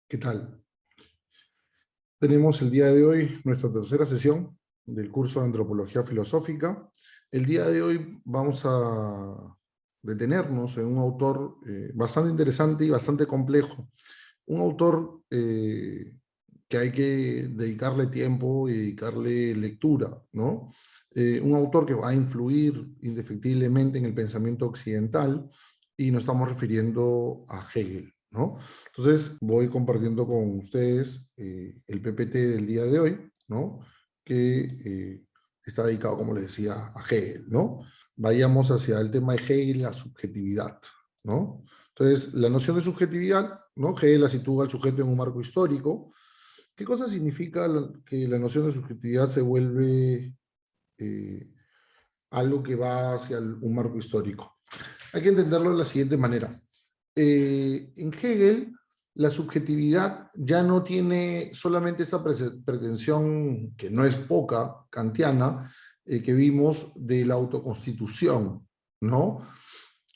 ¿Qué tal? Tenemos el día de hoy nuestra tercera sesión del curso de Antropología Filosófica. El día de hoy vamos a detenernos en un autor bastante interesante y bastante complejo. Un autor que hay que dedicarle tiempo y dedicarle lectura, ¿no? Un autor que va a influir indefectiblemente en el pensamiento occidental y nos estamos refiriendo a Hegel, ¿no? Entonces voy compartiendo con ustedes el PPT del día de hoy, ¿no? Que está dedicado, como les decía, a Hegel, ¿no? Vayamos hacia el tema de Hegel, la subjetividad, ¿no? Entonces, la noción de subjetividad, ¿no? Hegel la sitúa al sujeto en un marco histórico. ¿Qué cosa significa que la noción de subjetividad se vuelve eh, algo que va hacia un marco histórico? Hay que entenderlo de la siguiente manera. En Hegel, la subjetividad ya no tiene solamente esa pretensión, que no es poca, kantiana, que vimos de la autoconstitución, ¿no?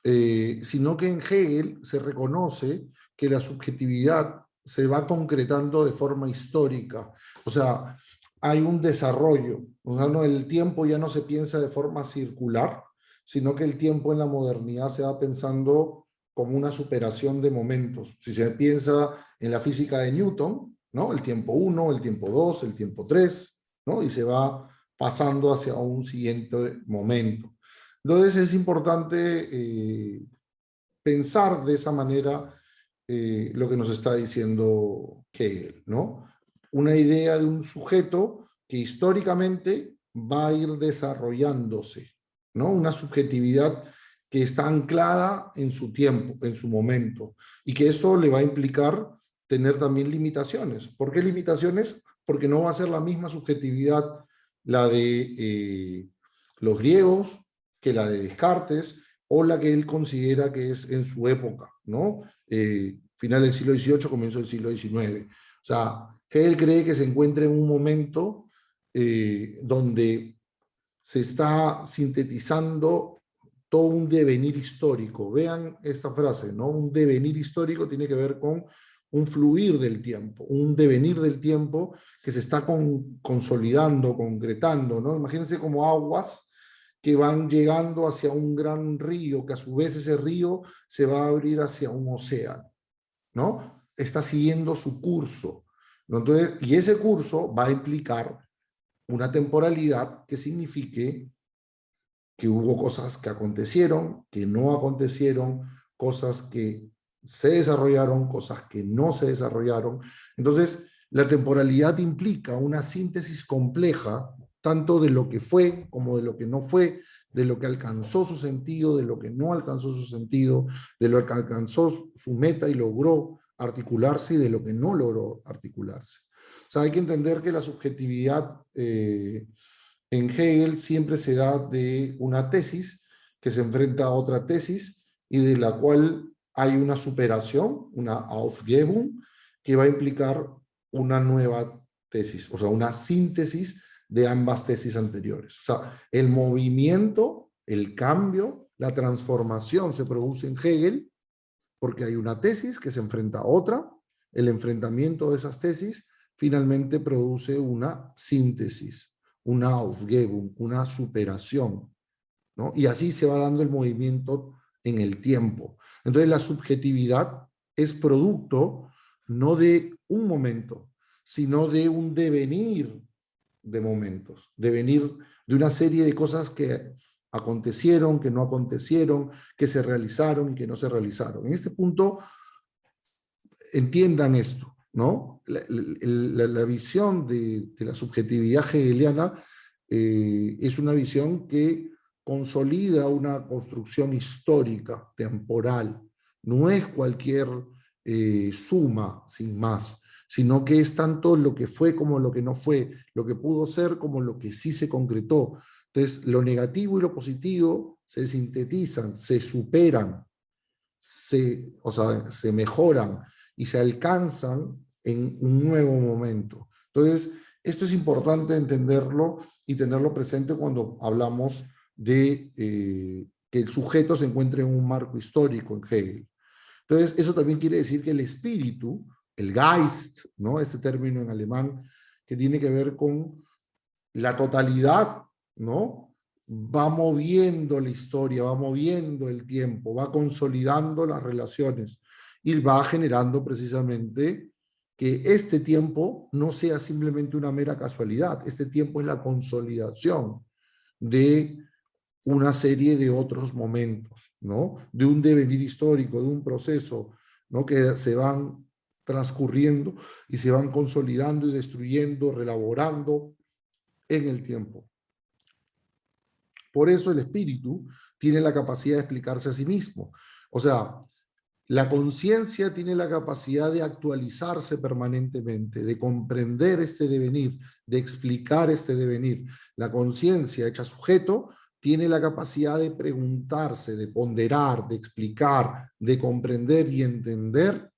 Sino que en Hegel se reconoce que la subjetividad se va concretando de forma histórica. O sea, hay un desarrollo. O sea, no, el tiempo ya no se piensa de forma circular, sino que el tiempo en la modernidad se va pensando como una superación de momentos. Si se piensa en la física de Newton, ¿no? El tiempo 1, el tiempo 2, el tiempo 3, ¿no? Y se va pasando hacia un siguiente momento. Entonces es importante pensar de esa manera lo que nos está diciendo Hegel, ¿no? Una idea de un sujeto que históricamente va a ir desarrollándose, ¿no? Una subjetividad que está anclada en su tiempo, en su momento, y que esto le va a implicar tener también limitaciones. ¿Por qué limitaciones? Porque no va a ser la misma subjetividad la de los griegos que la de Descartes, o la que él considera que es en su época, ¿no? Final del siglo XVIII, comienzo del siglo XIX. O sea, él cree que se encuentra en un momento donde se está sintetizando todo un devenir histórico. Vean esta frase, ¿no? Un devenir histórico tiene que ver con un fluir del tiempo, un devenir del tiempo que se está consolidando, concretando, ¿no? Imagínense como aguas que van llegando hacia un gran río, que a su vez ese río se va a abrir hacia un océano, ¿no? Está siguiendo su curso, ¿no? Entonces, y ese curso va a implicar una temporalidad que signifique que hubo cosas que acontecieron, que no acontecieron, cosas que se desarrollaron, cosas que no se desarrollaron. Entonces, la temporalidad implica una síntesis compleja, tanto de lo que fue como de lo que no fue, de lo que alcanzó su sentido, de lo que no alcanzó su sentido, de lo que alcanzó su meta y logró articularse y de lo que no logró articularse. O sea, hay que entender que la subjetividad en Hegel siempre se da de una tesis que se enfrenta a otra tesis y de la cual hay una superación, una Aufgebung, que va a implicar una nueva tesis, o sea, una síntesis de ambas tesis anteriores. O sea, el movimiento, el cambio, la transformación se produce en Hegel porque hay una tesis que se enfrenta a otra, el enfrentamiento de esas tesis finalmente produce una síntesis, una Aufgebung, una superación, ¿no? Y así se va dando el movimiento en el tiempo. Entonces la subjetividad es producto no de un momento, sino de un devenir de momentos, devenir de una serie de cosas que acontecieron, que no acontecieron, que se realizaron y que no se realizaron. En este punto, entiendan esto, ¿no? La visión de la subjetividad hegeliana es una visión que consolida una construcción histórica, temporal. No es cualquier suma sin más, sino que es tanto lo que fue como lo que no fue, lo que pudo ser como lo que sí se concretó. Entonces, lo negativo y lo positivo se sintetizan, se superan, o sea, se mejoran y se alcanzan en un nuevo momento. Entonces, esto es importante entenderlo y tenerlo presente cuando hablamos de que el sujeto se encuentre en un marco histórico en Hegel. Entonces, eso también quiere decir que el espíritu el Geist, ¿no? Este término en alemán que tiene que ver con la totalidad, ¿no? Va moviendo la historia, va moviendo el tiempo, va consolidando las relaciones y va generando precisamente que este tiempo no sea simplemente una mera casualidad. Este tiempo es la consolidación de una serie de otros momentos, ¿no? De un devenir histórico, de un proceso, ¿no? Que se van transcurriendo y se van consolidando y destruyendo, relaborando en el tiempo. Por eso el espíritu tiene la capacidad de explicarse a sí mismo. O sea, la conciencia tiene la capacidad de actualizarse permanentemente, de comprender este devenir, de explicar este devenir. La conciencia hecha sujeto tiene la capacidad de preguntarse, de ponderar, de explicar, de comprender y entender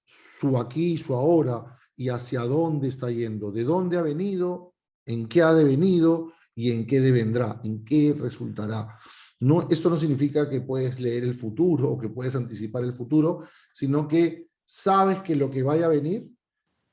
su aquí y su ahora y hacia dónde está yendo, de dónde ha venido, en qué ha devenido y en qué devendrá, en qué resultará. No, esto no significa que puedes leer el futuro o que puedes anticipar el futuro, sino que sabes que lo que vaya a venir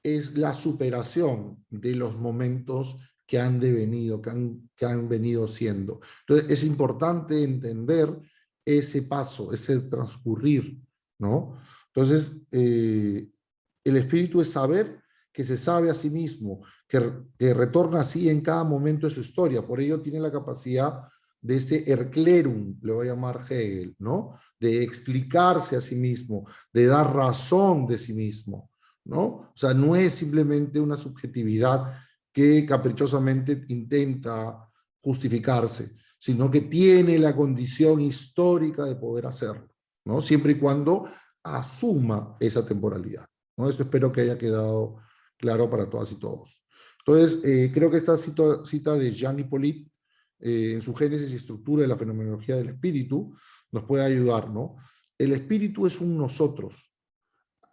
es la superación de los momentos que han devenido, que han venido siendo. Entonces es importante entender ese paso, ese transcurrir, ¿no? Entonces, el espíritu es saber que se sabe a sí mismo, que retorna así en cada momento de su historia. Por ello tiene la capacidad de ese erklärum, le voy a llamar Hegel, ¿no? De explicarse a sí mismo, de dar razón de sí mismo, ¿no? O sea, no es simplemente una subjetividad que caprichosamente intenta justificarse, sino que tiene la condición histórica de poder hacerlo, ¿no? Siempre y cuando asuma esa temporalidad, ¿no? Eso espero que haya quedado claro para todas y todos. Entonces, creo que esta cita de Jean Hippolyte, en su génesis y estructura de la fenomenología del espíritu, nos puede ayudar, ¿no? El espíritu es un nosotros.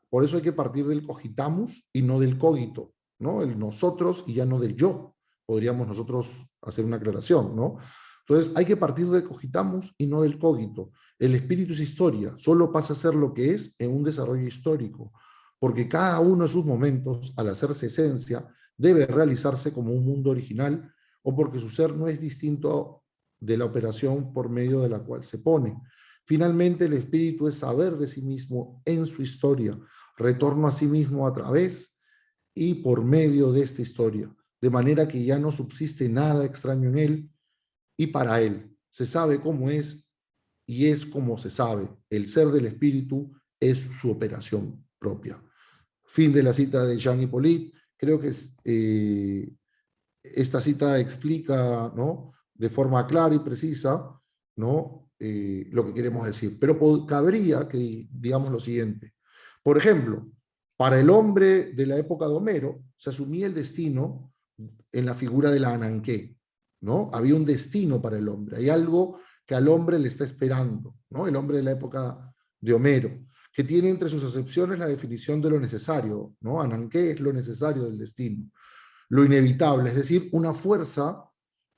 Por eso hay que partir del cogitamus y no del cogito, ¿no? El nosotros y ya no del yo. Podríamos nosotros hacer una aclaración, ¿no? Entonces hay que partir del cogitamus y no del cogito. El espíritu es historia, solo pasa a ser lo que es en un desarrollo histórico, porque cada uno de sus momentos, al hacerse esencia, debe realizarse como un mundo original o porque su ser no es distinto de la operación por medio de la cual se pone. Finalmente, el espíritu es saber de sí mismo en su historia, retorno a sí mismo a través y por medio de esta historia, de manera que ya no subsiste nada extraño en él y para él. Se sabe cómo es y es como se sabe. El ser del espíritu es su operación propia. Fin de la cita de Jean Hippolyte. Creo que esta cita explica, ¿no?, de forma clara y precisa, ¿no?, lo que queremos decir. Pero cabría que digamos lo siguiente. Por ejemplo, para el hombre de la época de Homero, se asumía el destino en la figura de la Ananqué, ¿no? Había un destino para el hombre. Hay algo que al hombre le está esperando, ¿no? El hombre de la época de Homero, que tiene entre sus acepciones la definición de lo necesario, ¿no? Ananqué es lo necesario del destino, lo inevitable, es decir, una fuerza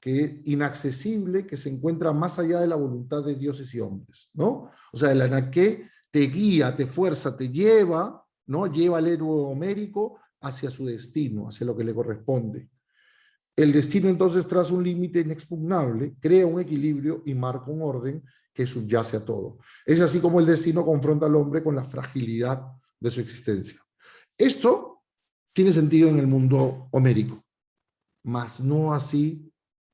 que inaccesible que se encuentra más allá de la voluntad de dioses y hombres, ¿no? O sea, el anaqué te guía, te fuerza, te lleva, ¿no? Lleva al héroe homérico hacia su destino, hacia lo que le corresponde. El destino entonces traza un límite inexpugnable, crea un equilibrio y marca un orden que subyace a todo. Es así como el destino confronta al hombre con la fragilidad de su existencia. Esto tiene sentido en el mundo homérico, mas no así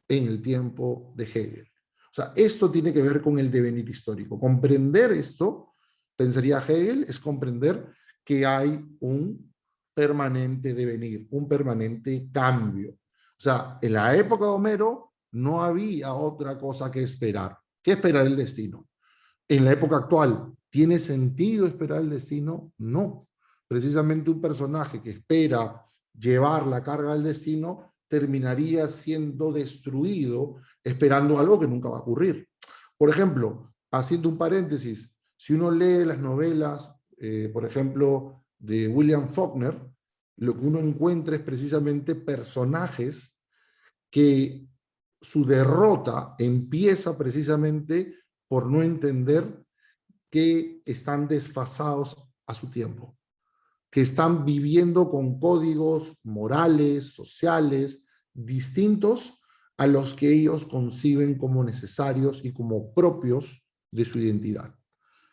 en el tiempo de Hegel. O sea, esto tiene que ver con el devenir histórico. Comprender esto, pensaría Hegel, es comprender que hay un permanente devenir, un permanente cambio. O sea, en la época de Homero no había otra cosa que esperar. ¿Qué esperar el destino? En la época actual, ¿tiene sentido esperar el destino? No. Precisamente un personaje que espera llevar la carga del destino terminaría siendo destruido esperando algo que nunca va a ocurrir. Por ejemplo, haciendo un paréntesis, si uno lee las novelas, por ejemplo, de William Faulkner, lo que uno encuentra es precisamente personajes que su derrota empieza precisamente por no entender que están desfasados a su tiempo. que están viviendo con códigos morales, sociales, distintos a los que ellos conciben como necesarios y como propios de su identidad.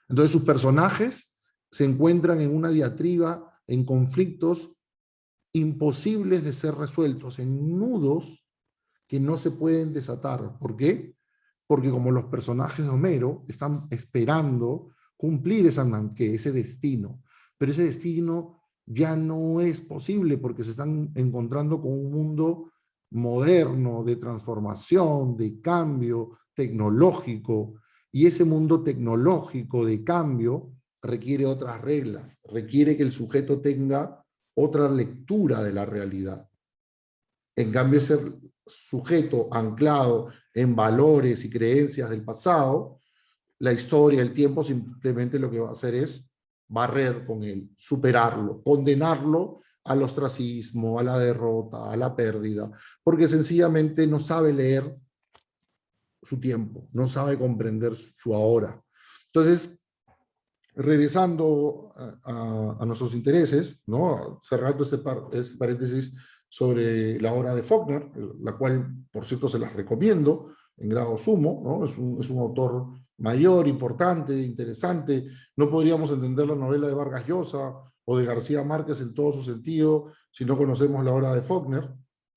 Entonces sus personajes se encuentran en una diatriba, en conflictos imposibles de ser resueltos, en nudos que no se pueden desatar. ¿Por qué? Porque como los personajes de Homero están esperando cumplir ese destino, pero ese destino ya no es posible porque se están encontrando con un mundo moderno, de transformación, de cambio tecnológico, y ese mundo tecnológico de cambio requiere otras reglas, requiere que el sujeto tenga otra lectura de la realidad. En cambio, ese sujeto anclado en valores y creencias del pasado, la historia, el tiempo, simplemente lo que va a hacer es barrer con él, superarlo, condenarlo al ostracismo, a la derrota, a la pérdida, porque sencillamente no sabe leer su tiempo, no sabe comprender su ahora. Entonces, regresando a nuestros intereses, ¿no? Cerrando este paréntesis sobre la obra de Faulkner, la cual, por cierto, se las recomiendo en grado sumo, ¿no? Es un autor mayor, importante, interesante. No podríamos entender la novela de Vargas Llosa o de García Márquez en todo su sentido si no conocemos la obra de Faulkner,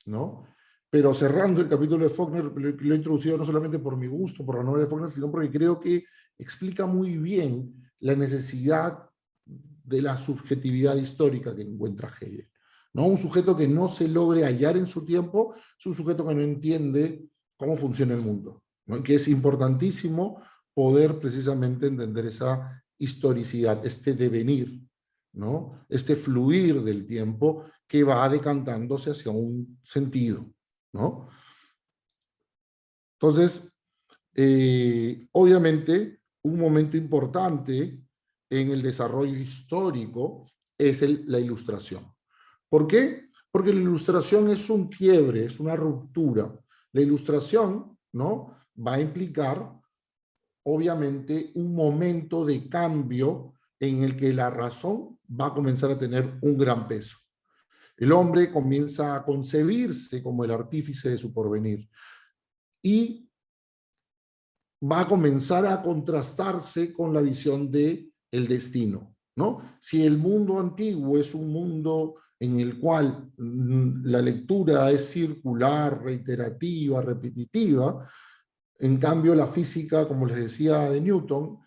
¿no? Pero cerrando el capítulo de Faulkner, lo he introducido no solamente por mi gusto, por la novela de Faulkner, sino porque creo que explica muy bien la necesidad de la subjetividad histórica que encuentra Hegel, ¿no? Un sujeto que no se logre hallar en su tiempo es un sujeto que no entiende cómo funciona el mundo, ¿no? Y que es importantísimo poder precisamente entender esa historicidad, este devenir, ¿no? Este fluir del tiempo que va decantándose hacia un sentido, ¿no? Entonces, obviamente, un momento importante en el desarrollo histórico es la ilustración. ¿Por qué? Porque la ilustración es un quiebre, es una ruptura. La ilustración, ¿no?, va a implicar, obviamente, un momento de cambio en el que la razón va a comenzar a tener un gran peso. El hombre comienza a concebirse como el artífice de su porvenir y va a comenzar a contrastarse con la visión de el destino, ¿no? Si el mundo antiguo es un mundo en el cual la lectura es circular, reiterativa, repetitiva, en cambio la física, como les decía de Newton,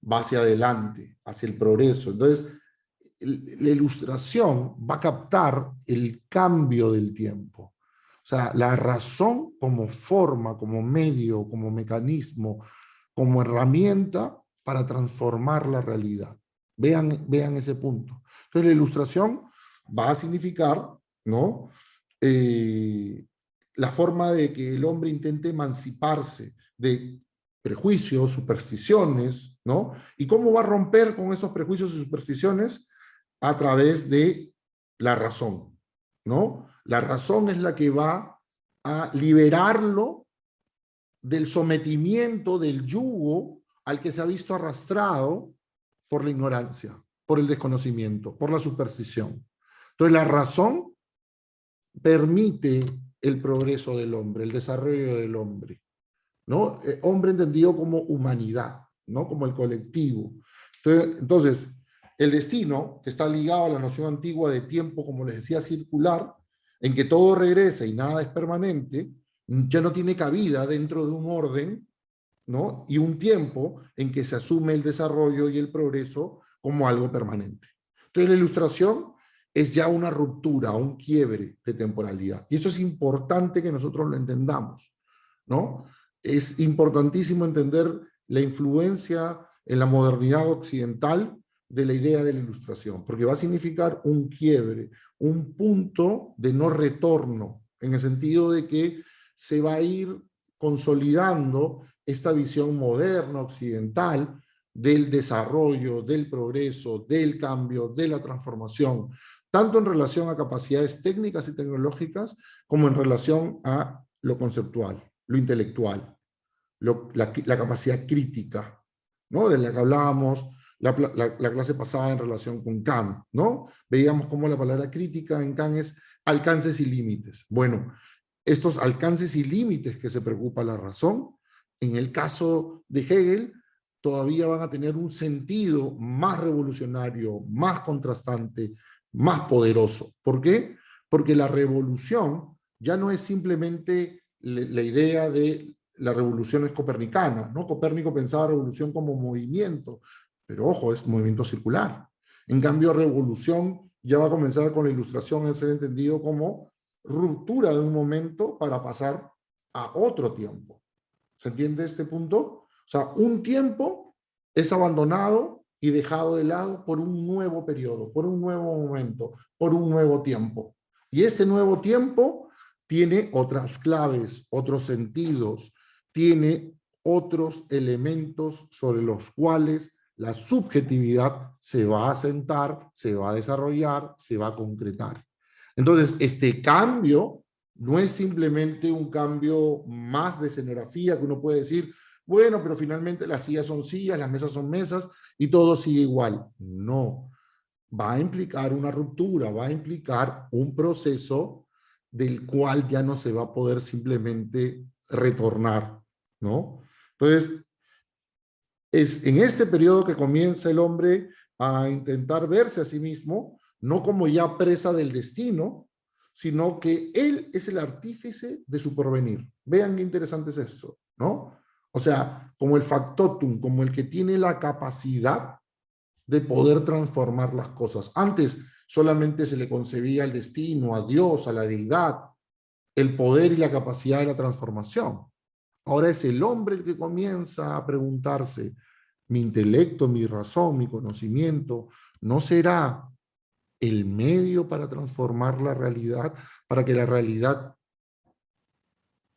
va hacia adelante, hacia el progreso. Entonces, la ilustración va a captar el cambio del tiempo. O sea, la razón como forma, como medio, como mecanismo, como herramienta para transformar la realidad. Vean ese punto. Entonces, la ilustración va a significar, ¿no?, la forma de que el hombre intente emanciparse de prejuicios, supersticiones, ¿no? ¿Y cómo va a romper con esos prejuicios y supersticiones? A través de la razón, ¿no? La razón es la que va a liberarlo del sometimiento, del yugo al que se ha visto arrastrado por la ignorancia, por el desconocimiento, por la superstición. Entonces la razón permite el progreso del hombre, el desarrollo del hombre, ¿no? Hombre entendido como humanidad, ¿no?, como el colectivo. Entonces, el destino, que está ligado a la noción antigua de tiempo, como les decía, circular, en que todo regresa y nada es permanente, ya no tiene cabida dentro de un orden, ¿no?, y un tiempo en que se asume el desarrollo y el progreso como algo permanente. Entonces, la ilustración es ya una ruptura, un quiebre de temporalidad. Y eso es importante que nosotros lo entendamos, ¿no? Es importantísimo entender la influencia en la modernidad occidental de la idea de la ilustración, porque va a significar un quiebre, un punto de no retorno, en el sentido de que se va a ir consolidando esta visión moderna occidental del desarrollo, del progreso, del cambio, de la transformación, tanto en relación a capacidades técnicas y tecnológicas como en relación a lo conceptual, lo intelectual, la capacidad crítica, ¿no?, de la que hablábamos la clase pasada en relación con Kant, ¿no? Veíamos cómo la palabra crítica en Kant es alcances y límites. Bueno, estos alcances y límites que se preocupa la razón, en el caso de Hegel, todavía van a tener un sentido más revolucionario, más contrastante, más poderoso. ¿Por qué? Porque la revolución ya no es simplemente la idea de la revolución es copernicana, ¿no? Copérnico pensaba revolución como movimiento, pero ojo, es movimiento circular. En cambio, revolución ya va a comenzar con la Ilustración a ser entendido como ruptura de un momento para pasar a otro tiempo. ¿Se entiende este punto? O sea, un tiempo es abandonado y dejado de lado por un nuevo periodo, por un nuevo momento, por un nuevo tiempo. Y este nuevo tiempo tiene otras claves, otros sentidos, tiene otros elementos sobre los cuales la subjetividad se va a asentar, se va a desarrollar, se va a concretar. Entonces, este cambio no es simplemente un cambio más de escenografía que uno puede decir, bueno, pero finalmente las sillas son sillas, las mesas son mesas y todo sigue igual. No, va a implicar una ruptura, va a implicar un proceso del cual ya no se va a poder simplemente retornar, ¿no? Entonces, es en este periodo que comienza el hombre a intentar verse a sí mismo, no como ya presa del destino, sino que él es el artífice de su porvenir. Vean qué interesante es eso, ¿no? O sea, como el factotum, como el que tiene la capacidad de poder transformar las cosas. Antes solamente se le concebía el destino, a Dios, a la deidad, el poder y la capacidad de la transformación. Ahora es el hombre el que comienza a preguntarse, mi intelecto, mi razón, mi conocimiento, ¿no será el medio para transformar la realidad, para que la realidad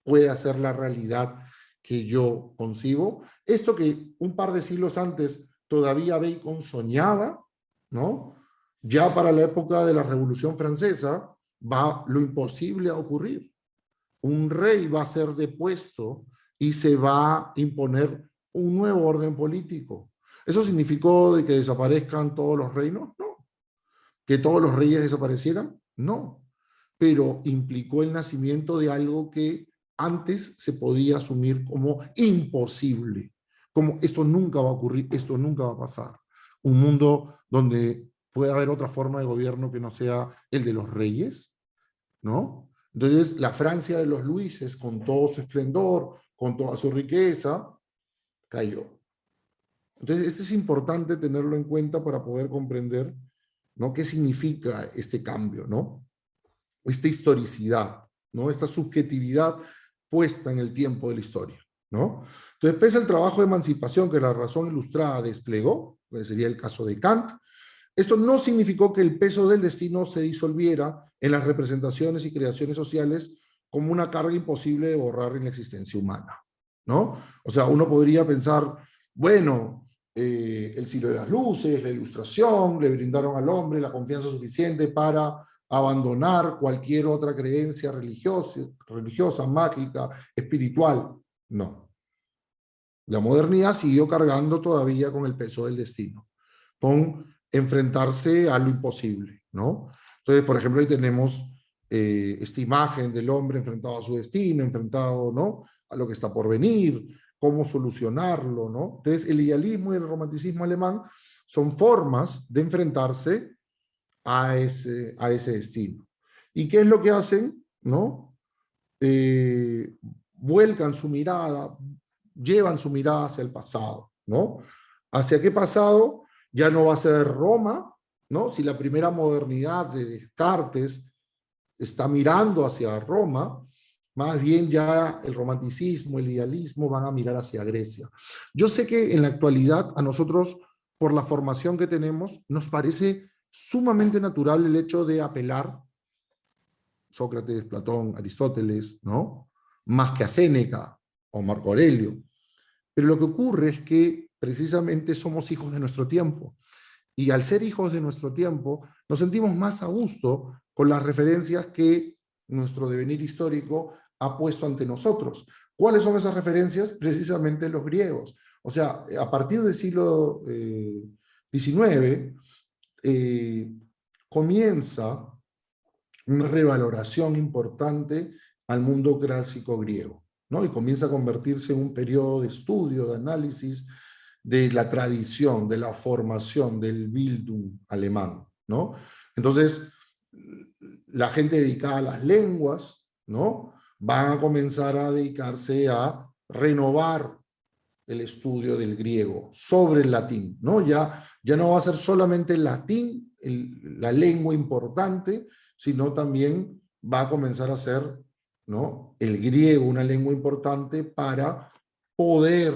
pueda ser la realidad que yo concibo? Esto que un par de siglos antes todavía Bacon soñaba, ¿no? Ya para la época de la Revolución Francesa va lo imposible a ocurrir. Un rey va a ser depuesto y se va a imponer un nuevo orden político. ¿Eso significó de que desaparezcan todos los reinos? No. ¿Que todos los reyes desaparecieran? No. Pero implicó el nacimiento de algo que antes se podía asumir como imposible, como esto nunca va a ocurrir, esto nunca va a pasar. Un mundo donde puede haber otra forma de gobierno que no sea el de los reyes, ¿no? Entonces, la Francia de los Luises, con todo su esplendor, con toda su riqueza, cayó. Entonces, esto es importante tenerlo en cuenta para poder comprender, ¿no? ¿Qué significa este cambio, ¿no? Esta historicidad, ¿no? Esta subjetividad puesta en el tiempo de la historia, ¿no? Entonces, pese al trabajo de emancipación que la razón ilustrada desplegó, que sería el caso de Kant, esto no significó que el peso del destino se disolviera en las representaciones y creaciones sociales como una carga imposible de borrar en la existencia humana, ¿no? O sea, uno podría pensar, bueno, el siglo de las luces, la ilustración, le brindaron al hombre la confianza suficiente para abandonar cualquier otra creencia religiosa, mágica, espiritual. No. La modernidad siguió cargando todavía con el peso del destino, con enfrentarse a lo imposible, ¿no? Entonces, por ejemplo, ahí tenemos esta imagen del hombre enfrentado a su destino, enfrentado, ¿no?, a lo que está por venir, cómo solucionarlo, ¿no? Entonces, el idealismo y el romanticismo alemán son formas de enfrentarse a ese destino. ¿Y qué es lo que hacen? ¿No? Vuelcan su mirada, llevan su mirada hacia el pasado, ¿no? ¿Hacia qué pasado? Ya no va a ser Roma, ¿no? Si la primera modernidad de Descartes está mirando hacia Roma, más bien ya el romanticismo, el idealismo van a mirar hacia Grecia. Yo sé que en la actualidad a nosotros, por la formación que tenemos, nos parece sumamente natural el hecho de apelar, Sócrates, Platón, Aristóteles, ¿no?, más que a Séneca o Marco Aurelio. Pero lo que ocurre es que precisamente somos hijos de nuestro tiempo. Y al ser hijos de nuestro tiempo, nos sentimos más a gusto con las referencias que nuestro devenir histórico ha puesto ante nosotros. ¿Cuáles son esas referencias? Precisamente los griegos. O sea, a partir del siglo XIX, comienza una revaloración importante al mundo clásico griego, ¿no? Y comienza a convertirse en un periodo de estudio, de análisis de la tradición, de la formación, del Bildung alemán, ¿no? Entonces, la gente dedicada a las lenguas, ¿no? Van a comenzar a dedicarse a renovar el estudio del griego sobre el latín, ¿no? Ya no va a ser solamente el latín, la lengua importante, sino también va a comenzar a ser, ¿no?, el griego una lengua importante para poder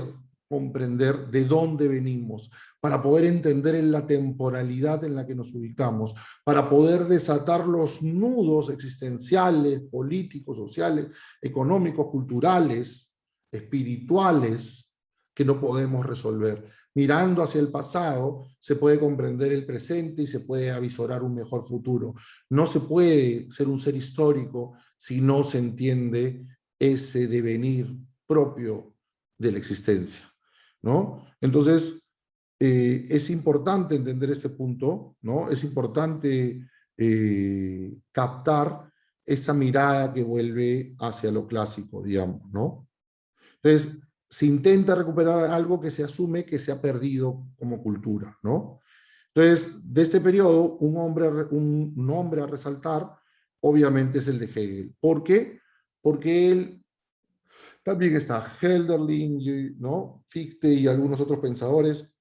comprender de dónde venimos, para poder entender en la temporalidad en la que nos ubicamos, para poder desatar los nudos existenciales, políticos, sociales, económicos, culturales, espirituales, que no podemos resolver. Mirando hacia el pasado, se puede comprender el presente y se puede avisorar un mejor futuro. No se puede ser un ser histórico si no se entiende ese devenir propio de la existencia, ¿no? Entonces, es importante entender este punto, ¿no? Es importante captar esa mirada que vuelve hacia lo clásico, digamos, ¿no? Entonces, se intenta recuperar algo que se asume que se ha perdido como cultura, ¿no? Entonces, de este periodo, un nombre a resaltar, obviamente, es el de Hegel. ¿Por qué? Porque él, también está Hölderlin, ¿no?, Fichte y algunos otros pensadores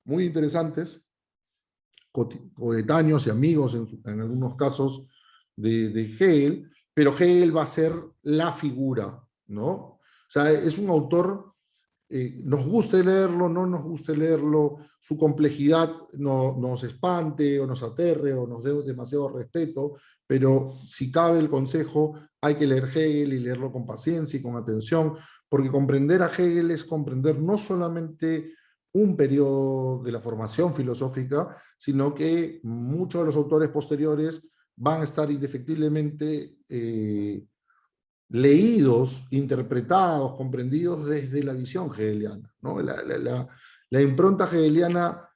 muy interesantes, coetáneos y amigos en algunos casos de Hegel, pero Hegel va a ser la figura, ¿no? O sea, es un autor, nos guste leerlo, no nos guste leerlo, su complejidad nos espante o nos aterre o nos dé demasiado respeto, pero si cabe el consejo, hay que leer Hegel y leerlo con paciencia y con atención, porque comprender a Hegel es comprender no solamente un periodo de la formación filosófica, sino que muchos de los autores posteriores van a estar indefectiblemente leídos, interpretados, comprendidos desde la visión hegeliana, ¿no? La impronta hegeliana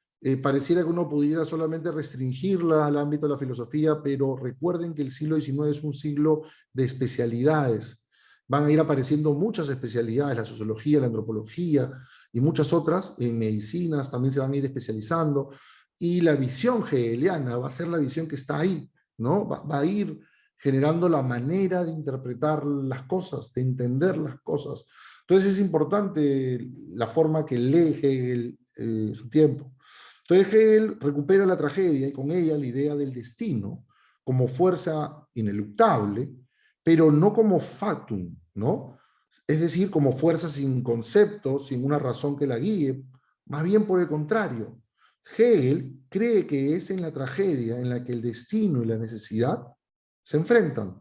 pareciera que uno pudiera solamente restringirla al ámbito de la filosofía, pero recuerden que el siglo XIX es un siglo de especialidades. Van a ir apareciendo muchas especialidades, la sociología, la antropología y muchas otras, en medicinas también se van a ir especializando, y la visión hegeliana va a ser la visión que está ahí, ¿no? Va a ir generando la manera de interpretar las cosas, de entender las cosas. Entonces es importante la forma que lee Hegel su tiempo. Entonces Hegel recupera la tragedia y con ella la idea del destino como fuerza ineluctable, pero no como fatum, ¿no? Es decir, como fuerza sin concepto, sin una razón que la guíe, más bien por el contrario. Hegel cree que es en la tragedia en la que el destino y la necesidad se enfrentan.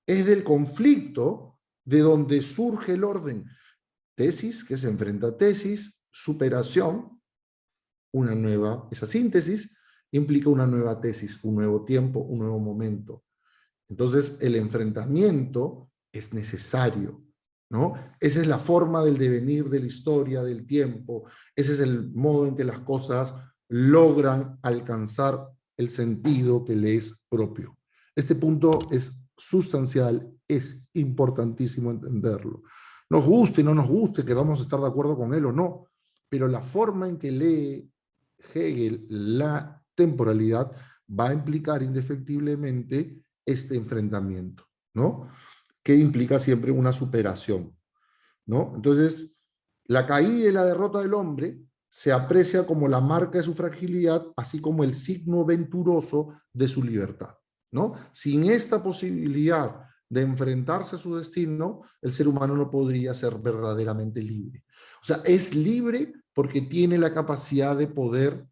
Es del conflicto de donde surge el orden. Tesis que se enfrenta a tesis, superación, esa síntesis implica una nueva tesis, un nuevo tiempo, un nuevo momento. Entonces el enfrentamiento es necesario, ¿no? Esa es la forma del devenir de la historia, del tiempo, ese es el modo en que las cosas logran alcanzar el sentido que le es propio. Este punto es sustancial, es importantísimo entenderlo. Nos guste, no nos guste, queramos estar de acuerdo con él o no, pero la forma en que lee Hegel la temporalidad va a implicar indefectiblemente este enfrentamiento, ¿no? Que implica siempre una superación, ¿no? Entonces, la caída y la derrota del hombre se aprecia como la marca de su fragilidad, así como el signo venturoso de su libertad, ¿no? Sin esta posibilidad de enfrentarse a su destino, el ser humano no podría ser verdaderamente libre. O sea, es libre porque tiene la capacidad de poder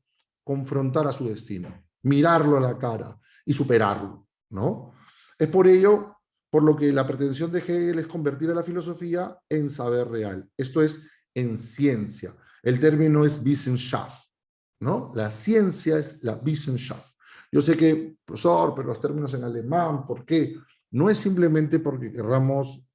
confrontar a su destino, mirarlo a la cara y superarlo, ¿no? Es por ello por lo que la pretensión de Hegel es convertir a la filosofía en saber real. Esto es en ciencia. El término es Wissenschaft, ¿no? La ciencia es la Wissenschaft. Yo sé que, profesor, pero los términos en alemán, ¿por qué? No es simplemente porque querramos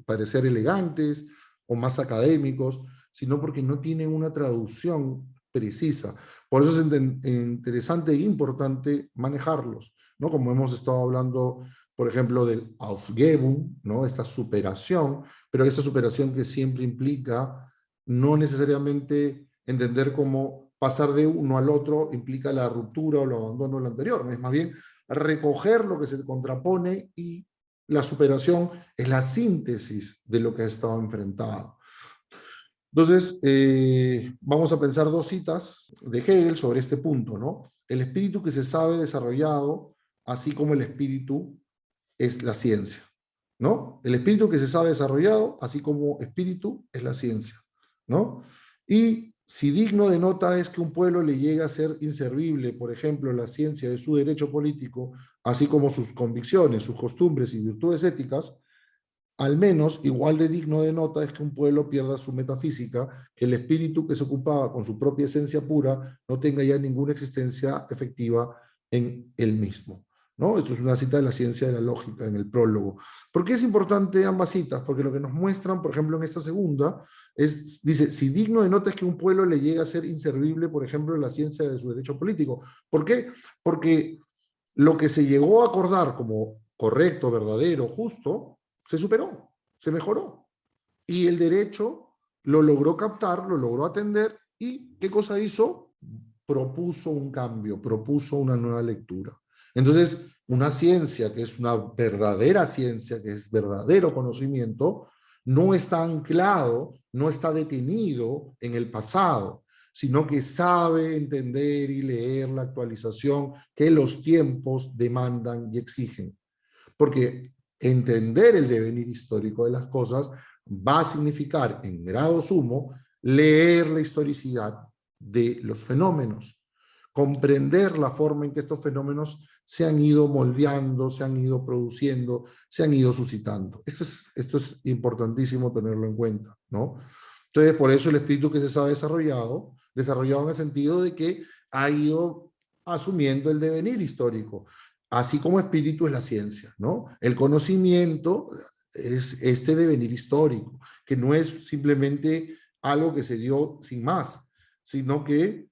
parecer elegantes o más académicos, sino porque no tienen una traducción precisa. Por eso es interesante e importante manejarlos, ¿no? Como hemos estado hablando, por ejemplo, del Aufgebung, ¿no? Esta superación, pero esta superación que siempre implica no necesariamente entender cómo pasar de uno al otro implica la ruptura o el abandono del anterior, es más bien recoger lo que se contrapone, y la superación es la síntesis de lo que ha estado enfrentado. Entonces, vamos a pensar dos citas de Hegel sobre este punto, ¿no? El espíritu que se sabe desarrollado, así como el espíritu es la ciencia, ¿no? El espíritu que se sabe desarrollado, así como espíritu, es la ciencia, ¿no? Y si digno de nota es que un pueblo le llegue a ser inservible, por ejemplo, la ciencia de su derecho político, así como sus convicciones, sus costumbres y virtudes éticas, al menos igual de digno de nota es que un pueblo pierda su metafísica, que el espíritu que se ocupaba con su propia esencia pura no tenga ya ninguna existencia efectiva en él mismo, ¿no? Esto es una cita de la ciencia de la lógica en el prólogo. ¿Por qué es importante ambas citas? Porque lo que nos muestran, por ejemplo, en esta segunda, dice, si digno de nota es que un pueblo le llegue a ser inservible, por ejemplo, en la ciencia de su derecho político. ¿Por qué? Porque lo que se llegó a acordar como correcto, verdadero, justo, se superó, se mejoró. Y el derecho lo logró captar, lo logró atender, y ¿qué cosa hizo? Propuso un cambio, propuso una nueva lectura. Entonces, una ciencia que es una verdadera ciencia, que es verdadero conocimiento, no está anclado, no está detenido en el pasado, sino que sabe entender y leer la actualización que los tiempos demandan y exigen. Porque entender el devenir histórico de las cosas va a significar, en grado sumo, leer la historicidad de los fenómenos, comprender la forma en que estos fenómenos se han ido moldeando, se han ido produciendo, se han ido suscitando. Esto es importantísimo tenerlo en cuenta, ¿no? Entonces, por eso el espíritu que se sabe desarrollado en el sentido de que ha ido asumiendo el devenir histórico, así como espíritu es la ciencia, ¿no? El conocimiento es este devenir histórico, que no es simplemente algo que se dio sin más, sino que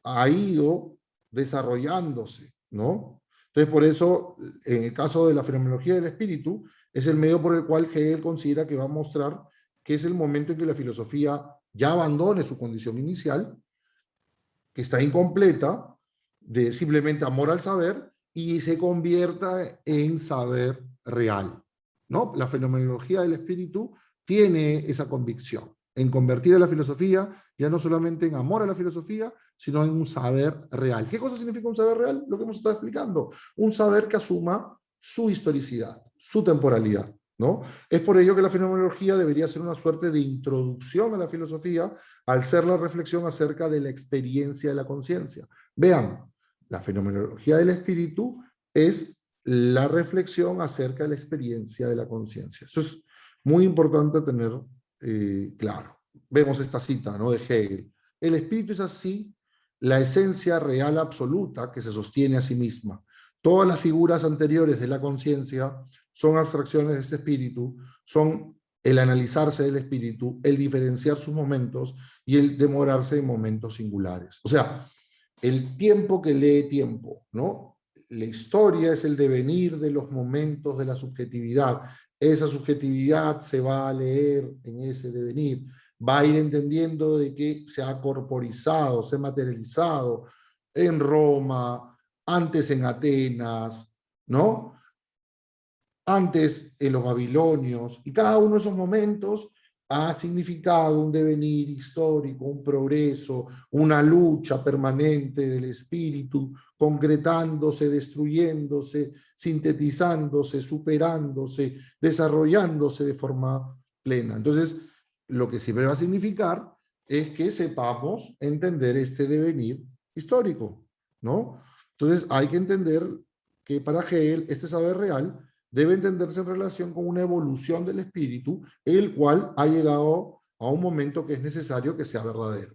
ha ido desarrollándose, ¿no? Entonces, por eso, en el caso de la fenomenología del espíritu, es el medio por el cual Hegel considera que va a mostrar que es el momento en que la filosofía ya abandone su condición inicial, que está incompleta, de simplemente amor al saber, y se convierta en saber real, ¿no? La fenomenología del espíritu tiene esa convicción, en convertir a la filosofía ya no solamente en amor a la filosofía, sino en un saber real. ¿Qué cosa significa un saber real? Lo que hemos estado explicando. Un saber que asuma su historicidad, su temporalidad, ¿no? Es por ello que la fenomenología debería ser una suerte de introducción a la filosofía, al ser la reflexión acerca de la experiencia de la conciencia. Vean, la fenomenología del espíritu es la reflexión acerca de la experiencia de la conciencia. Eso es muy importante tener claro. Vemos esta cita, ¿no?, de Hegel. El espíritu es así la esencia real absoluta que se sostiene a sí misma. Todas las figuras anteriores de la conciencia son abstracciones de ese espíritu, son el analizarse del espíritu, el diferenciar sus momentos y el demorarse en momentos singulares. O sea, el tiempo que lee tiempo, ¿no? La historia es el devenir de los momentos de la subjetividad. Esa subjetividad se va a leer en ese devenir, va a ir entendiendo de que se ha corporizado, se ha materializado en Roma, antes en Atenas, ¿no? Antes en los babilonios, y cada uno de esos momentos ha significado un devenir histórico, un progreso, una lucha permanente del espíritu, concretándose, destruyéndose, sintetizándose, superándose, desarrollándose de forma plena. Entonces, lo que siempre va a significar es que sepamos entender este devenir histórico, ¿no? Entonces, hay que entender que para Hegel este saber real debe entenderse en relación con una evolución del espíritu, el cual ha llegado a un momento que es necesario que sea verdadero.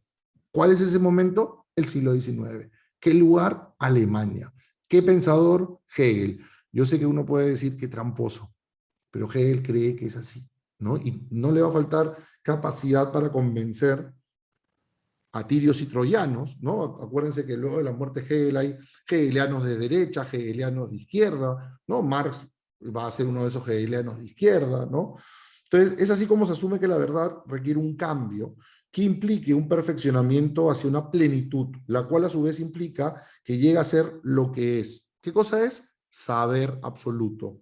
¿Cuál es ese momento? El siglo XIX. ¿Qué lugar? Alemania. ¿Qué pensador? Hegel. Yo sé que uno puede decir que tramposo, pero Hegel cree que es así, ¿no? Y no le va a faltar capacidad para convencer a tirios y troyanos, ¿no? Acuérdense que luego de la muerte de Hegel hay hegelianos de derecha, hegelianos de izquierda, ¿no? Marx va a ser uno de esos hegelianos de izquierda, ¿no? Entonces, es así como se asume que la verdad requiere un cambio que implique un perfeccionamiento hacia una plenitud, la cual a su vez implica que llega a ser lo que es. ¿Qué cosa es? Saber absoluto.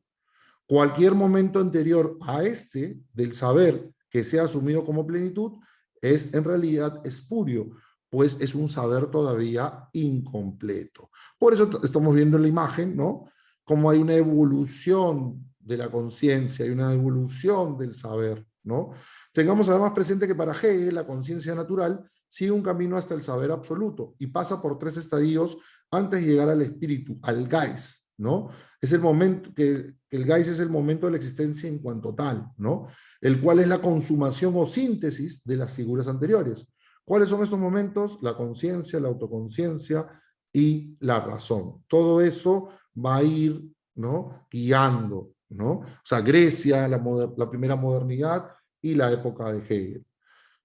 Cualquier momento anterior a este, del saber que sea asumido como plenitud, es en realidad espurio, pues es un saber todavía incompleto. Por eso estamos viendo en la imagen, ¿no? Como hay una evolución de la conciencia, hay una evolución del saber, ¿no? Tengamos además presente que para Hegel la conciencia natural sigue un camino hasta el saber absoluto y pasa por 3 estadios antes de llegar al espíritu, al Geist, ¿no? Es el momento que el Geist es el momento de la existencia en cuanto tal, ¿no? El cual es la consumación o síntesis de las figuras anteriores. ¿Cuáles son estos momentos? La conciencia, la autoconciencia y la razón. Todo eso va a ir, ¿no? Guiando, ¿no? O sea, Grecia, la primera modernidad y la época de Hegel.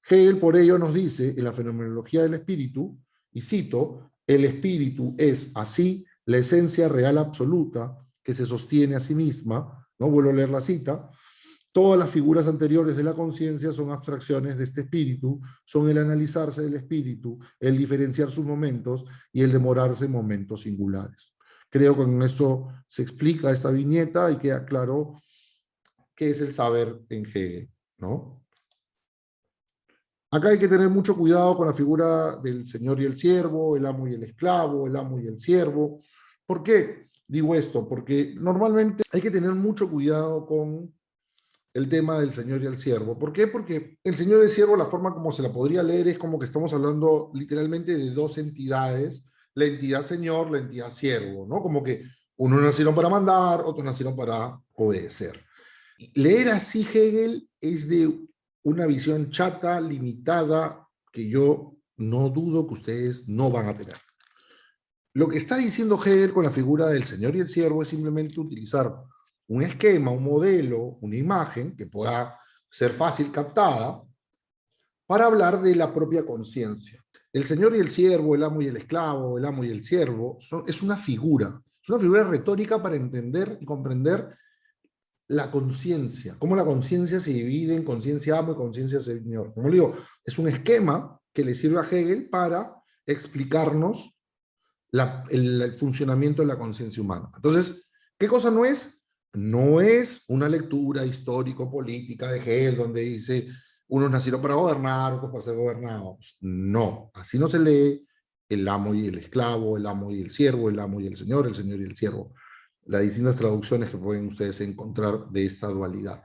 Hegel por ello nos dice en la fenomenología del espíritu, y cito, el espíritu es así la esencia real absoluta que se sostiene a sí misma, no vuelvo a leer la cita, todas las figuras anteriores de la conciencia son abstracciones de este espíritu, son el analizarse del espíritu, el diferenciar sus momentos y el demorarse en momentos singulares. Creo que con esto se explica esta viñeta y queda claro qué es el saber en Hegel, ¿no? Acá hay que tener mucho cuidado con la figura del señor y el siervo, el amo y el esclavo, el amo y el siervo. ¿Por qué digo esto? Porque normalmente hay que tener mucho cuidado con el tema del señor y el siervo. ¿Por qué? Porque el señor y el siervo, la forma como se la podría leer es como que estamos hablando literalmente de 2 entidades, la entidad señor, la entidad siervo, ¿no? Como que unos nacieron para mandar, otros nacieron para obedecer. Leer así Hegel es de una visión chata, limitada, que yo no dudo que ustedes no van a tener. Lo que está diciendo Hegel con la figura del señor y el siervo es simplemente utilizar un esquema, un modelo, una imagen que pueda ser fácil captada para hablar de la propia conciencia. El señor y el siervo, el amo y el esclavo, el amo y el siervo, es una figura retórica para entender y comprender la conciencia, cómo la conciencia se divide en conciencia amo y conciencia señor. Como le digo, es un esquema que le sirve a Hegel para explicarnos el funcionamiento de la conciencia humana. Entonces, ¿qué cosa no es? No es una lectura histórico-política de Hegel donde dice unos nacieron para gobernar, otros para ser gobernados. No, así no se lee el amo y el esclavo, el amo y el siervo, el amo y el señor y el siervo. Las distintas traducciones que pueden ustedes encontrar de esta dualidad.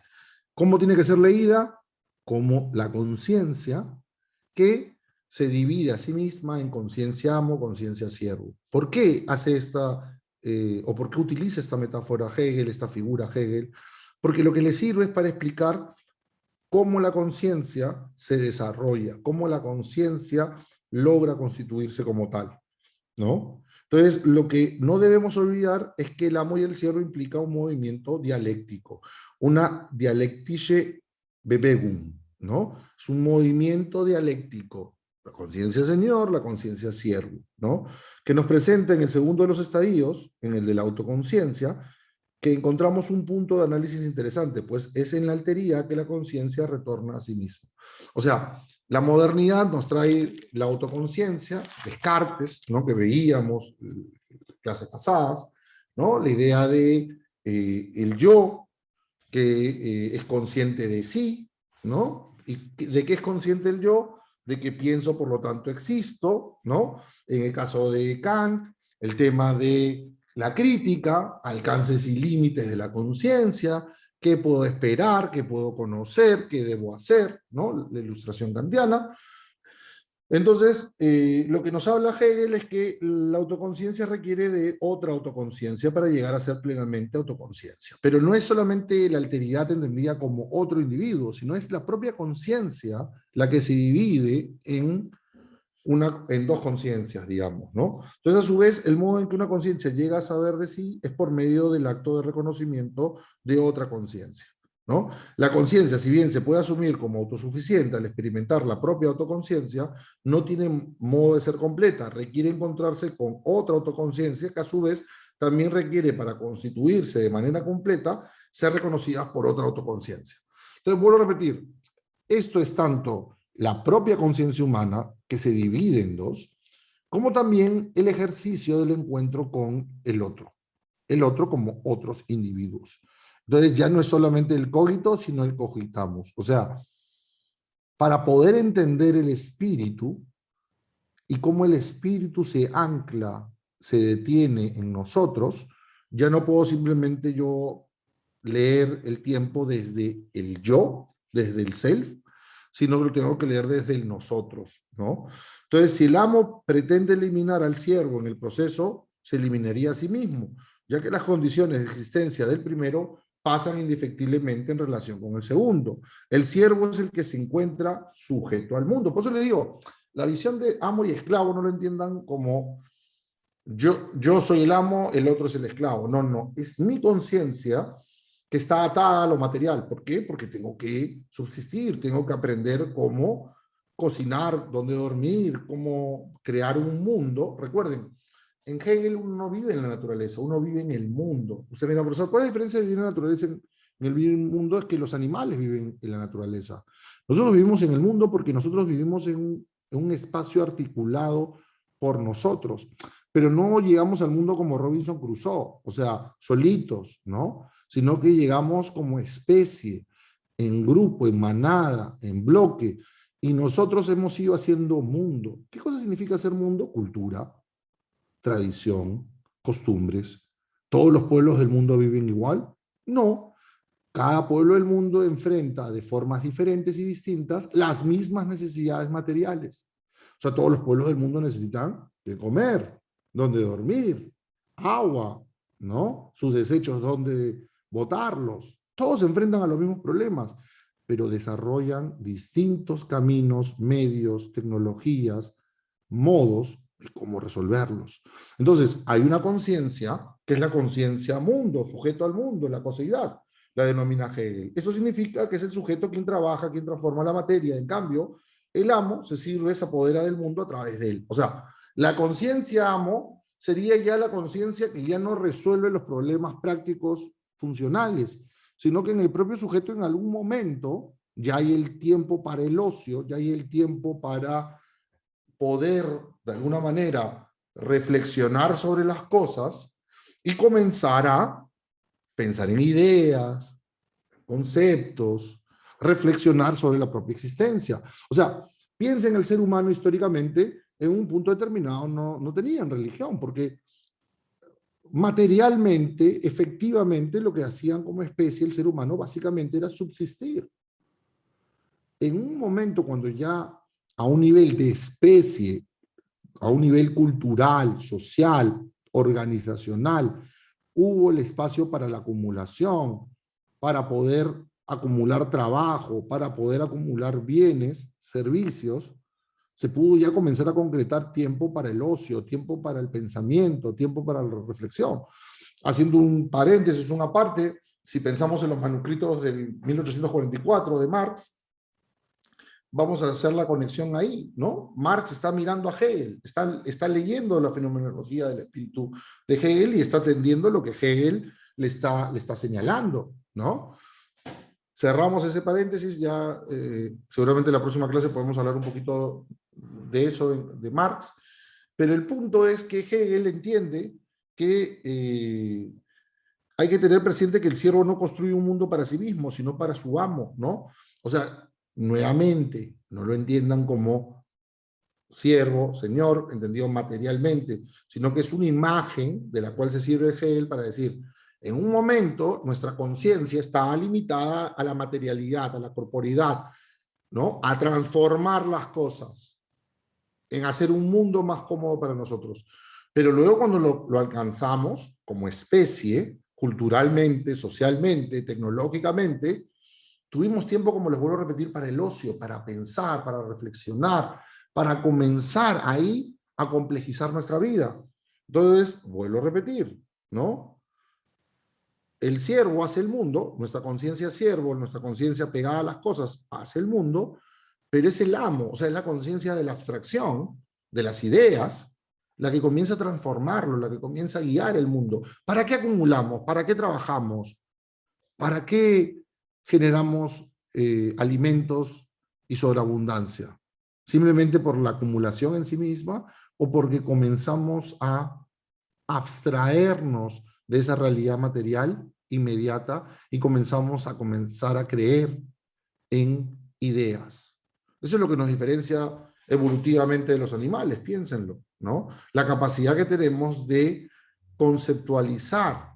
¿Cómo tiene que ser leída? Como la conciencia que se divide a sí misma en conciencia amo, conciencia siervo. ¿Por qué hace esta, o por qué utiliza esta metáfora Hegel, esta figura Hegel? Porque lo que le sirve es para explicar cómo la conciencia se desarrolla, cómo la conciencia logra constituirse como tal, ¿no? Entonces, lo que no debemos olvidar es que el amo y el siervo implica un movimiento dialéctico, una dialectische Bewegung, ¿no? Es un movimiento dialéctico, la conciencia señor, la conciencia siervo, ¿no? Que nos presenta en el segundo de los estadios, en el de la autoconciencia, que encontramos un punto de análisis interesante, pues es en la alteridad que la conciencia retorna a sí misma. O sea, la modernidad nos trae la autoconciencia, Descartes, ¿no? Que veíamos en clases pasadas, ¿no? La idea de el yo, que es consciente de sí, ¿no? ¿Y de qué es consciente el yo? De que pienso, por lo tanto existo, ¿no? En el caso de Kant, el tema de la crítica, alcances y límites de la conciencia, qué puedo esperar, qué puedo conocer, qué debo hacer, ¿no? La ilustración kantiana. Entonces, lo que nos habla Hegel es que la autoconciencia requiere de otra autoconciencia para llegar a ser plenamente autoconciencia. Pero no es solamente la alteridad entendida como otro individuo, sino es la propia conciencia la que se divide en 2 conciencias, digamos, ¿no? Entonces, a su vez, el modo en que una conciencia llega a saber de sí es por medio del acto de reconocimiento de otra conciencia. ¿no? La conciencia, si bien se puede asumir como autosuficiente al experimentar la propia autoconciencia, no tiene modo de ser completa, requiere encontrarse con otra autoconciencia que a su vez también requiere, para constituirse de manera completa, ser reconocida por otra autoconciencia. Entonces, vuelvo a repetir, esto es tanto la propia conciencia humana, que se divide en dos, como también el ejercicio del encuentro con el otro como otros individuos. Entonces ya no es solamente el cogito, sino el cogitamos. O sea, para poder entender el espíritu y cómo el espíritu se ancla, se detiene en nosotros, ya no puedo simplemente yo leer el tiempo desde el yo, desde el self, sino que lo tengo que leer desde el nosotros, ¿no? Entonces, si el amo pretende eliminar al siervo en el proceso, se eliminaría a sí mismo, ya que las condiciones de existencia del primero pasan indefectiblemente en relación con el segundo. El siervo es el que se encuentra sujeto al mundo. Por eso le digo, la visión de amo y esclavo no lo entiendan como yo soy el amo, el otro es el esclavo. No, no, es mi conciencia que está atada a lo material. ¿Por qué? Porque tengo que subsistir, tengo que aprender cómo cocinar, dónde dormir, cómo crear un mundo. Recuerden, en Hegel uno no vive en la naturaleza, uno vive en el mundo. Usted me dice, profesor, ¿cuál es la diferencia de vivir en la naturaleza en el vivir en el mundo? Es que los animales viven en la naturaleza. Nosotros vivimos en el mundo porque nosotros vivimos en un espacio articulado por nosotros, pero no llegamos al mundo como Robinson Crusoe, o sea, solitos, ¿no? Sino que llegamos como especie, en grupo, en manada, en bloque, y nosotros hemos ido haciendo mundo. ¿Qué cosa significa hacer mundo? Cultura, tradición, costumbres. ¿Todos los pueblos del mundo viven igual? No. Cada pueblo del mundo enfrenta de formas diferentes y distintas las mismas necesidades materiales. O sea, todos los pueblos del mundo necesitan de comer, donde dormir, agua, ¿no? Sus desechos, donde botarlos. Todos se enfrentan a los mismos problemas, pero desarrollan distintos caminos, medios, tecnologías, modos de cómo resolverlos. Entonces, hay una conciencia que es la conciencia mundo, sujeto al mundo, la coseidad, la denomina Hegel. Eso significa que es el sujeto quien trabaja, quien transforma la materia. En cambio, el amo se sirve, se apodera del mundo a través de él. O sea, la conciencia amo sería ya la conciencia que ya no resuelve los problemas prácticos funcionales, sino que en el propio sujeto en algún momento ya hay el tiempo para el ocio, ya hay el tiempo para poder de alguna manera reflexionar sobre las cosas y comenzar a pensar en ideas, conceptos, reflexionar sobre la propia existencia. O sea, piensa en el ser humano históricamente, en un punto determinado no tenían religión, porque materialmente, efectivamente, lo que hacían como especie el ser humano básicamente era subsistir. En un momento cuando ya a un nivel de especie, a un nivel cultural, social, organizacional, hubo el espacio para la acumulación, para poder acumular trabajo, para poder acumular bienes, servicios, se pudo ya comenzar a concretar tiempo para el ocio, tiempo para el pensamiento, tiempo para la reflexión. Haciendo un paréntesis, una parte, si pensamos en los manuscritos del 1844 de Marx, vamos a hacer la conexión ahí, ¿no? Marx está mirando a Hegel, está leyendo la fenomenología del espíritu de Hegel y está atendiendo lo que Hegel le está señalando, ¿no? Cerramos ese paréntesis, ya seguramente en la próxima clase podemos hablar un poquito de eso, de Marx, pero el punto es que Hegel entiende que hay que tener presente que el siervo no construye un mundo para sí mismo, sino para su amo, ¿no? O sea, nuevamente, no lo entiendan como siervo, señor, entendido materialmente, sino que es una imagen de la cual se sirve Hegel para decir, en un momento nuestra conciencia está limitada a la materialidad, a la corporidad, ¿no? A transformar las cosas, en hacer un mundo más cómodo para nosotros. Pero luego cuando lo alcanzamos como especie, culturalmente, socialmente, tecnológicamente, tuvimos tiempo, como les vuelvo a repetir, para el ocio, para pensar, para reflexionar, para comenzar ahí a complejizar nuestra vida. Entonces, vuelvo a repetir, ¿no? el ciervo hace el mundo, nuestra conciencia ciervo, nuestra conciencia pegada a las cosas, hace el mundo, pero es el amo, o sea, es la conciencia de la abstracción, de las ideas, la que comienza a transformarlo, la que comienza a guiar el mundo. ¿Para qué acumulamos? ¿Para qué trabajamos? ¿Para qué generamos alimentos y sobreabundancia? ¿Simplemente por la acumulación en sí misma o porque comenzamos a abstraernos de esa realidad material inmediata y comenzar a creer en ideas? Eso es lo que nos diferencia evolutivamente de los animales, piénsenlo, ¿no? La capacidad que tenemos de conceptualizar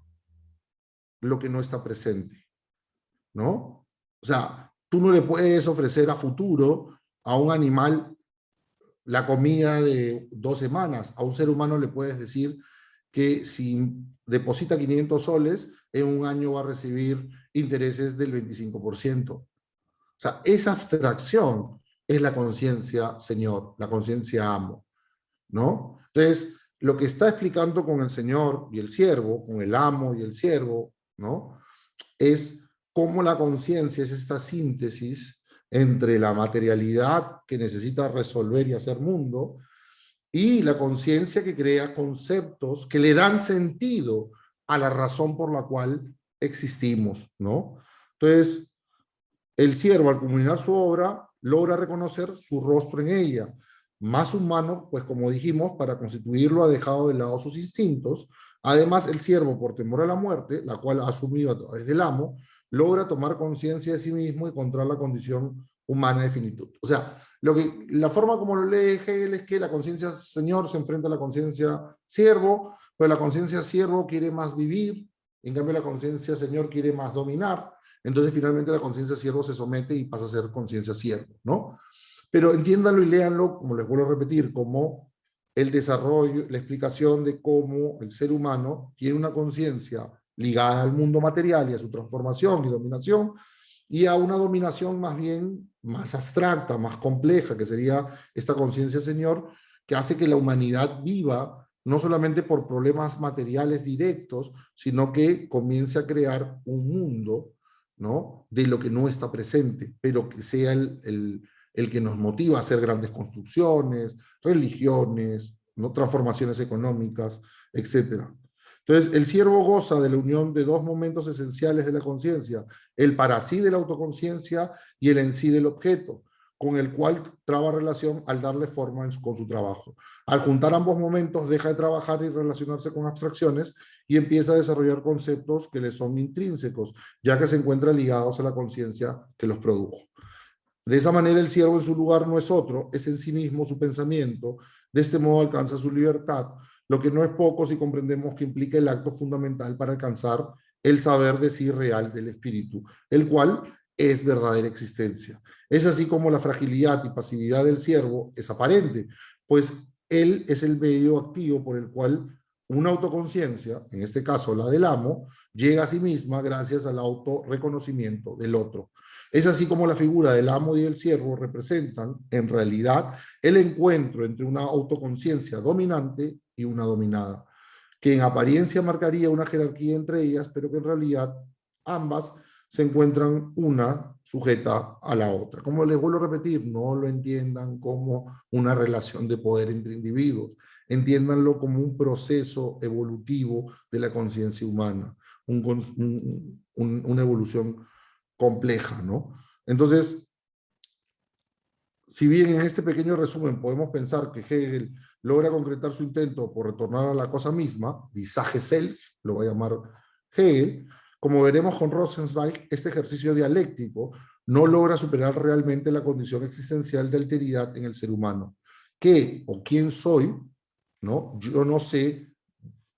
lo que no está presente, ¿no? O sea, tú no le puedes ofrecer a futuro a un animal la comida de 2 semanas. A un ser humano le puedes decir que si deposita 500 soles, en un año va a recibir intereses del 25%. O sea, esa abstracción es la conciencia Señor, la conciencia amo, ¿no? Entonces, lo que está explicando con el Señor y el siervo, con el amo y el siervo, ¿no? Es cómo la conciencia es esta síntesis entre la materialidad que necesita resolver y hacer mundo y la conciencia que crea conceptos que le dan sentido a la razón por la cual existimos, ¿no? Entonces, el siervo, al culminar su obra, logra reconocer su rostro en ella. Más humano, pues como dijimos, para constituirlo ha dejado de lado sus instintos. Además, el siervo, por temor a la muerte, la cual ha asumido a través del amo, logra tomar conciencia de sí mismo y encontrar la condición humana de finitud. O sea, la forma como lo lee Hegel es que la conciencia señor se enfrenta a la conciencia siervo, pero la conciencia siervo quiere más vivir, en cambio la conciencia señor quiere más dominar. Entonces finalmente la conciencia siervo se somete y pasa a ser conciencia siervo, ¿no? Pero entiéndanlo y léanlo, como les vuelvo a repetir, como el desarrollo, la explicación de cómo el ser humano tiene una conciencia ligada al mundo material y a su transformación y dominación, y a una dominación más bien más abstracta, más compleja, que sería esta conciencia señor, que hace que la humanidad viva no solamente por problemas materiales directos, sino que comience a crear un mundo, ¿no?, de lo que no está presente, pero que sea el que nos motiva a hacer grandes construcciones, religiones, ¿no?, transformaciones económicas, etc. Entonces, el siervo goza de la unión de dos momentos esenciales de la conciencia, el para sí de la autoconciencia y el en sí del objeto, con el cual traba relación al darle forma con su trabajo. Al juntar ambos momentos, deja de trabajar y relacionarse con abstracciones y empieza a desarrollar conceptos que le son intrínsecos, ya que se encuentran ligados a la conciencia que los produjo. De esa manera, el siervo en su lugar no es otro, es en sí mismo su pensamiento. De este modo alcanza su libertad, lo que no es poco si comprendemos que implica el acto fundamental para alcanzar el saber de sí real del espíritu, el cual es verdadera existencia. Es así como la fragilidad y pasividad del siervo es aparente, pues él es el medio activo por el cual una autoconciencia, en este caso la del amo, llega a sí misma gracias al autorreconocimiento del otro. Es así como la figura del amo y del siervo representan, en realidad, el encuentro entre una autoconciencia dominante y una dominada, que en apariencia marcaría una jerarquía entre ellas, pero que en realidad ambas se encuentran una sujeta a la otra. Como les vuelvo a repetir, no lo entiendan como una relación de poder entre individuos, entiéndanlo como un proceso evolutivo de la conciencia humana, una evolución compleja, ¿no? Entonces, si bien en este pequeño resumen podemos pensar que Hegel logra concretar su intento por retornar a la cosa misma, die Sache selbst, lo va a llamar Hegel, como veremos con Rosenzweig, este ejercicio dialéctico no logra superar realmente la condición existencial de alteridad en el ser humano. ¿Qué o quién soy? ¿No? Yo no sé,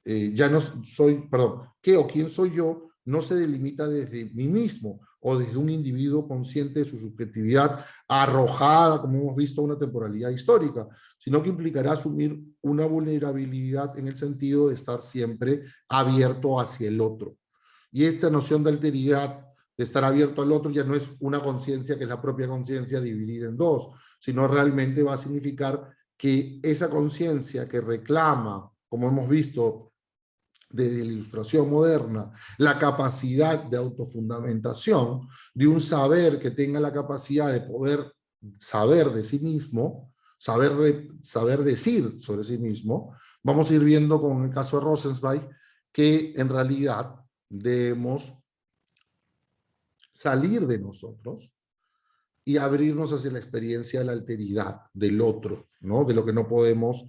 ya no soy, perdón, ¿qué o quién soy yo? No se delimita desde mí mismo o desde un individuo consciente de su subjetividad arrojada, como hemos visto, a una temporalidad histórica, sino que implicará asumir una vulnerabilidad en el sentido de estar siempre abierto hacia el otro. Y esta noción de alteridad, de estar abierto al otro, ya no es una conciencia que es la propia conciencia dividida en dos, sino realmente va a significar que esa conciencia que reclama, como hemos visto, desde la ilustración moderna, la capacidad de autofundamentación, de un saber que tenga la capacidad de poder saber de sí mismo, saber decir sobre sí mismo, vamos a ir viendo con el caso de Rosenzweig que en realidad debemos salir de nosotros y abrirnos hacia la experiencia de la alteridad, del otro, ¿no? De lo que no podemos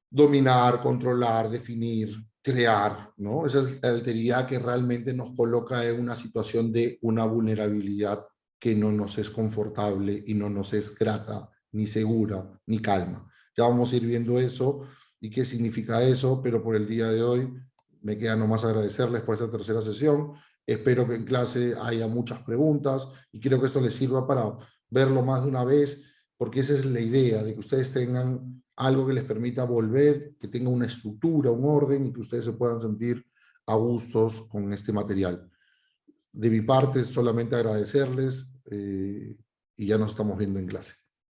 dominar, controlar, definir, crear, ¿no? Esa es la alteridad que realmente nos coloca en una situación de una vulnerabilidad que no nos es confortable y no nos es grata, ni segura, ni calma. Ya vamos a ir viendo eso y qué significa eso, pero por el día de hoy me queda nomás agradecerles por esta tercera sesión. Espero que en clase haya muchas preguntas y quiero que esto les sirva para verlo más de una vez, porque esa es la idea, de que ustedes tengan algo que les permita volver, que tenga una estructura, un orden y que ustedes se puedan sentir a gustos con este material. De mi parte, solamente agradecerles y ya nos estamos viendo en clase.